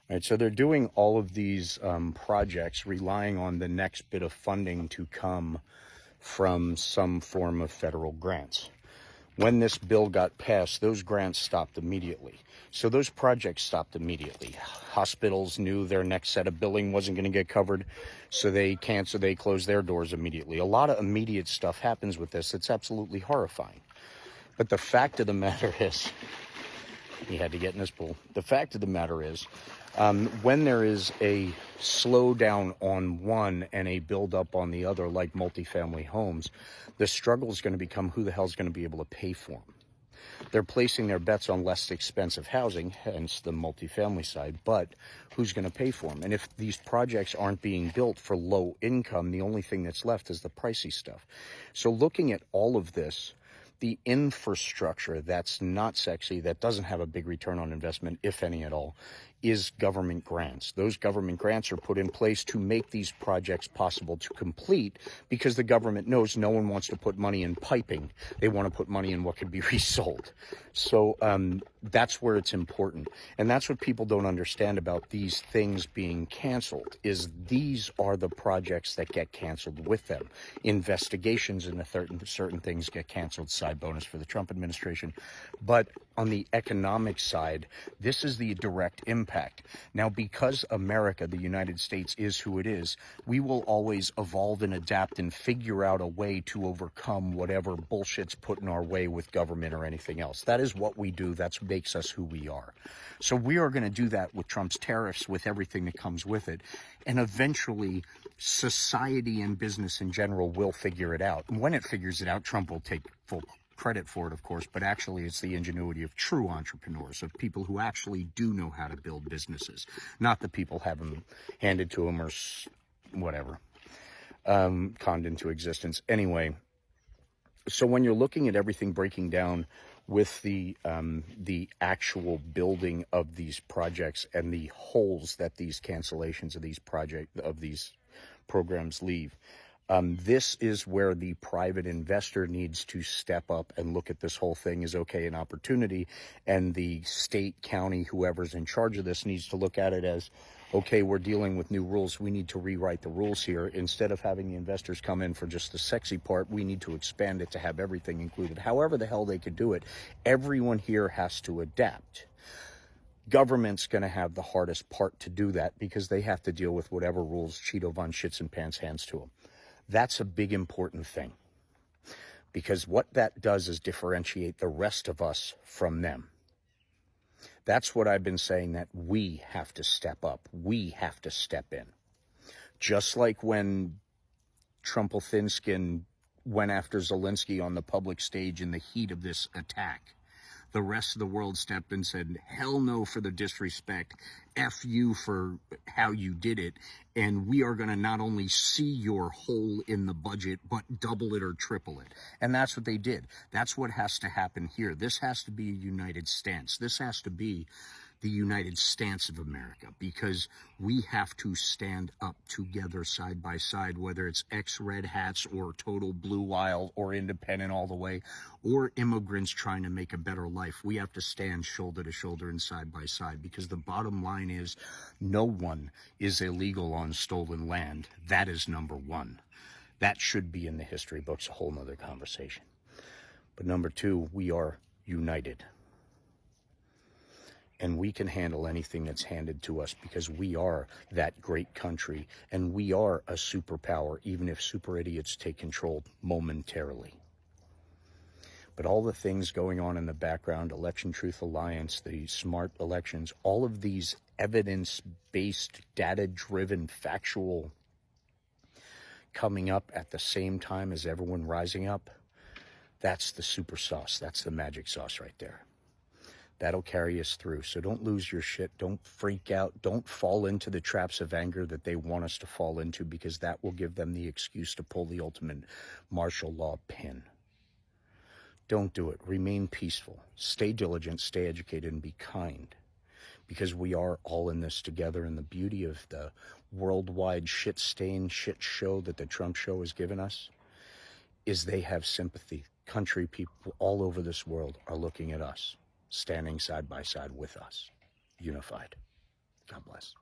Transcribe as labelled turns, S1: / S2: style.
S1: Right, so they're doing all of these projects relying on the next bit of funding to come from some form of federal grants. When this bill got passed, those grants stopped immediately. So those projects stopped immediately. Hospitals knew their next set of billing wasn't going to get covered, so they closed their doors immediately. A lot of immediate stuff happens with this. It's absolutely horrifying. But the fact of the matter is, he had to get in his pool. The fact of the matter is, when there is a slowdown on one and a buildup on the other, like multifamily homes, the struggle is going to become who the hell's going to be able to pay for them. They're placing their bets on less expensive housing, hence the multifamily side, but who's going to pay for them? And if these projects aren't being built for low income, the only thing that's left is the pricey stuff. So looking at all of this, the infrastructure that's not sexy, that doesn't have a big return on investment, if any at all, is government grants. Those government grants are put in place to make these projects possible to complete because the government knows no one wants to put money in piping. They want to put money in what could be resold. So that's where it's important. And that's what people don't understand about these things being canceled, is these are the projects that get canceled with them. Investigations into certain things get canceled, side bonus for the Trump administration. But on the economic side, this is the direct impact. Now, because America, the United States, is who it is, we will always evolve and adapt and figure out a way to overcome whatever bullshit's put in our way with government or anything else. That is what we do. That's what makes us who we are. So we are going to do that with Trump's tariffs, with everything that comes with it. And eventually, society and business in general will figure it out. And when it figures it out, Trump will take full credit for it, of course, but actually it's the ingenuity of true entrepreneurs, of people who actually do know how to build businesses, not the people have them handed to them or whatever, conned into existence. Anyway, so when you're looking at everything breaking down with the actual building of these projects and the holes that these cancellations of these programs leave, this is where the private investor needs to step up and look at this whole thing as, okay, an opportunity, and the state, county, whoever's in charge of this needs to look at it as, okay, we're dealing with new rules. We need to rewrite the rules here. Instead of having the investors come in for just the sexy part, we need to expand it to have everything included. However the hell they could do it, everyone here has to adapt. Government's going to have the hardest part to do that because they have to deal with whatever rules Cheeto Von Shits and Pants hands to them. That's a big important thing, because what that does is differentiate the rest of us from them. That's what I've been saying, that we have to step up. We have to step in. Just like when Trumpelthinskin went after Zelensky on the public stage in the heat of this attack, the rest of the world stepped and said, hell no for the disrespect, F you for how you did it, and we are going to not only see your hole in the budget, but double it or triple it. And that's what they did. That's what has to happen here. This has to be a united stance. This has to be the united stance of America, because we have to stand up together side by side, whether it's ex-red hats or total blue wire or independent all the way, or immigrants trying to make a better life. We have to stand shoulder to shoulder and side by side, because the bottom line is no one is illegal on stolen land. That is number one. That should be in the history books, a whole nother conversation. But number two, we are united. And we can handle anything that's handed to us because we are that great country, and we are a superpower, even if super idiots take control momentarily. But all the things going on in the background, Election Truth Alliance, the smart elections, all of these evidence-based, data-driven, factual coming up at the same time as everyone rising up, that's the super sauce. That's the magic sauce right there. That'll carry us through. So don't lose your shit. Don't freak out. Don't fall into the traps of anger that they want us to fall into, because that will give them the excuse to pull the ultimate martial law pin. Don't do it. Remain peaceful. Stay diligent, stay educated, and be kind, because we are all in this together. And the beauty of the worldwide shit-stained shit show that the Trump show has given us is they have sympathy. Country people all over this world are looking at us, standing side by side with us, unified. God bless.